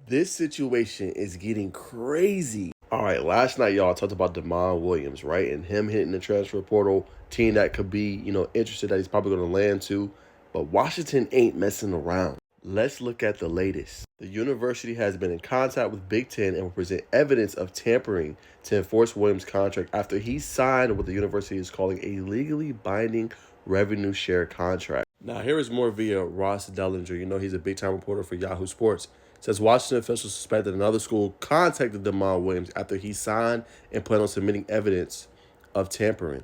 This situation is getting crazy. All right, last night, y'all talked about Demond Williams, right? And him hitting the transfer portal, team that could be, interested that he's probably going to land to. But Washington ain't messing around. Let's look at the latest. The university has been in contact with Big Ten and will present evidence of tampering to enforce Williams' contract after he signed what the university is calling a legally binding revenue share contract. Now, here is more via Ross Dellinger. He's a big-time reporter for Yahoo Sports. Says Washington officials suspect that another school contacted Demond Williams after he signed and planned on submitting evidence of tampering.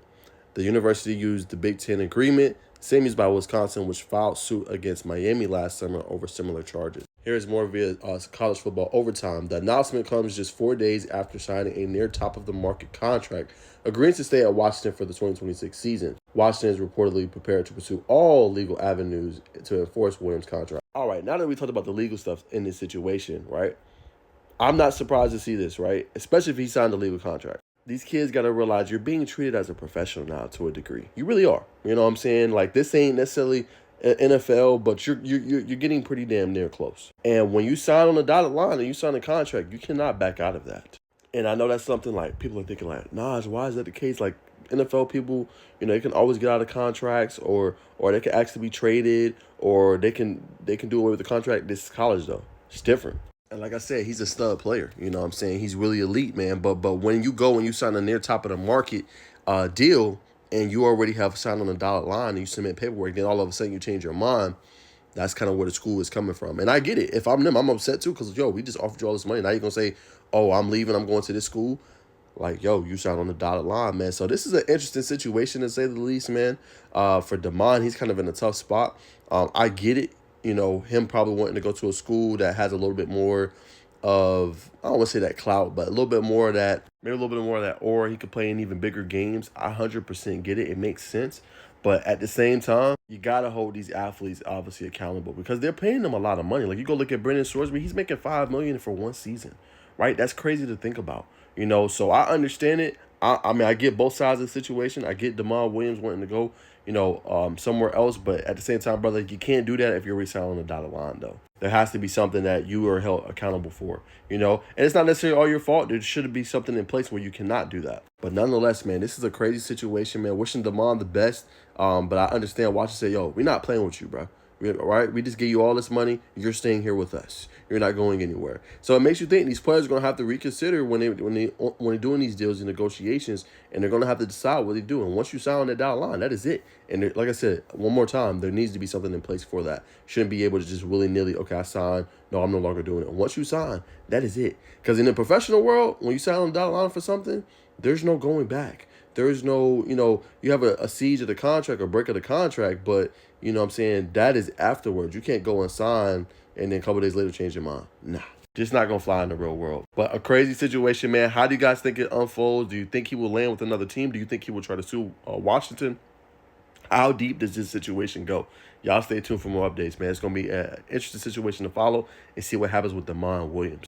The university used the Big Ten agreement, same used by Wisconsin, which filed suit against Miami last summer over similar charges. Here's more via college football overtime. The announcement comes just 4 days after signing a near top-of-the-market contract, agreeing to stay at Washington for the 2026 season. Washington is reportedly prepared to pursue all legal avenues to enforce Williams' contract. All right, now that we talked about the legal stuff in this situation, right, I'm not surprised to see this, right, especially if he signed a legal contract. These kids got to realize you're being treated as a professional now to a degree. You really are. You know what I'm saying? Like, this ain't necessarily NFL, but you're getting pretty damn near close. And when you sign on the dotted line and you sign a contract, you cannot back out of that. And I know that's something like people are thinking like, Naj, why is that the case? Like, NFL people, they can always get out of contracts, or they can actually be traded, or they can do away with the contract. This is college though. It's different. And like I said, he's a stud player. You know what I'm saying? He's really elite, man. But when you go and you sign a near top of the market deal, and you already have signed on the dotted line and you submit paperwork, then all of a sudden you change your mind. That's kind of where the school is coming from. And I get it. If I'm them, I'm upset too, because, we just offered you all this money. Now you're going to say, oh, I'm leaving, I'm going to this school. Like, you signed on the dotted line, man. So this is an interesting situation, to say the least, man. For Demond, he's kind of in a tough spot. I get it. Him probably wanting to go to a school that has a little bit more of, I don't want to say that clout, but a little bit more of that, maybe a little bit more of that, or he could play in even bigger games. I 100% get it. It makes sense. But at the same time, you got to hold these athletes obviously accountable, because they're paying them a lot of money. Like, you go look at Brendan Swordsby, he's making $5 million for one season, right? That's crazy to think about, so I understand it. I mean, I get both sides of the situation. I get Demond Williams wanting to go, somewhere else. But at the same time, brother, you can't do that if you're already signing on the dotted line, though. There has to be something that you are held accountable for, And it's not necessarily all your fault. There should be something in place where you cannot do that. But nonetheless, man, this is a crazy situation, man. Wishing Demond the best. But I understand Washington say, we're not playing with you, bro. All right, we just give you all this money. You're staying here with us. You're not going anywhere. So it makes you think these players are going to have to reconsider when they're doing these deals and negotiations, and they're going to have to decide what they do. And once you sign on that dotted line, that is it. And like I said, one more time, there needs to be something in place for that. Shouldn't be able to just willy-nilly, okay, I signed. No, I'm no longer doing it. And once you sign, that is it. Because in the professional world, when you sign on the dotted line for something, there's no going back. There is no, you have a siege of the contract or break of the contract, but, that is afterwards. You can't go and sign and then a couple days later change your mind. Nah, just not going to fly in the real world. But a crazy situation, man. How do you guys think it unfolds? Do you think he will land with another team? Do you think he will try to sue Washington? How deep does this situation go? Y'all stay tuned for more updates, man. It's going to be an interesting situation to follow and see what happens with Demond Williams.